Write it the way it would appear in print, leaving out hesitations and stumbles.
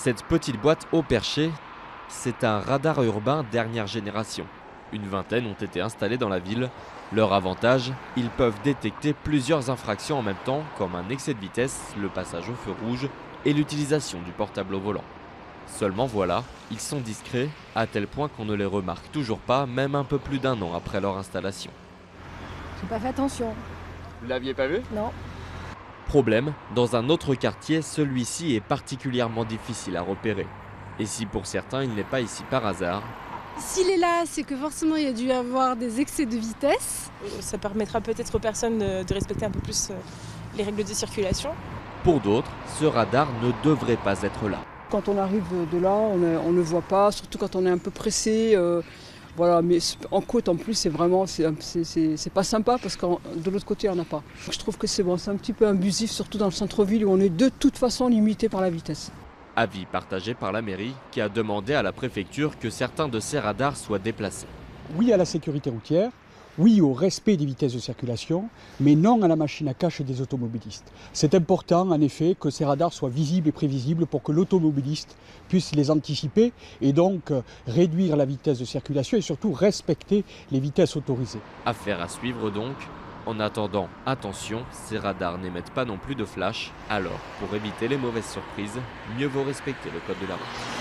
Cette petite boîte haut perché, c'est un radar urbain dernière génération. Une vingtaine ont été installés dans la ville. Leur avantage, ils peuvent détecter plusieurs infractions en même temps, comme un excès de vitesse, le passage au feu rouge et l'utilisation du portable au volant. Seulement voilà, ils sont discrets, à tel point qu'on ne les remarque toujours pas, même un peu plus d'1 an après leur installation. J'ai pas fait attention. Vous l'aviez pas vu? Non. Problème, dans un autre quartier, celui-ci est particulièrement difficile à repérer. Et si pour certains il n'est pas ici par hasard, S'il est là, c'est que forcément il y a dû avoir des excès de vitesse. Ça permettra peut-être aux personnes de respecter un peu plus les règles de circulation. pour d'autres, ce radar ne devrait pas être là. Quand on arrive de là, on ne le voit pas, surtout quand on est un peu pressé. Voilà, mais en côte en plus, c'est pas sympa parce que de l'autre côté, il n'y en a pas. Je trouve que c'est bon, c'est un petit peu abusif, surtout dans le centre-ville où on est de toute façon limité par la vitesse. Avis partagé par la mairie qui a demandé à la préfecture que certains de ces radars soient déplacés. Oui à la sécurité routière, oui au respect des vitesses de circulation, mais non à la machine à cache des automobilistes. C'est important en effet que ces radars soient visibles et prévisibles pour que l'automobiliste puisse les anticiper et donc réduire la vitesse de circulation et surtout respecter les vitesses autorisées. Affaire à suivre donc. En attendant, attention, ces radars n'émettent pas non plus de flash. Alors, pour éviter les mauvaises surprises, mieux vaut respecter le code de la route.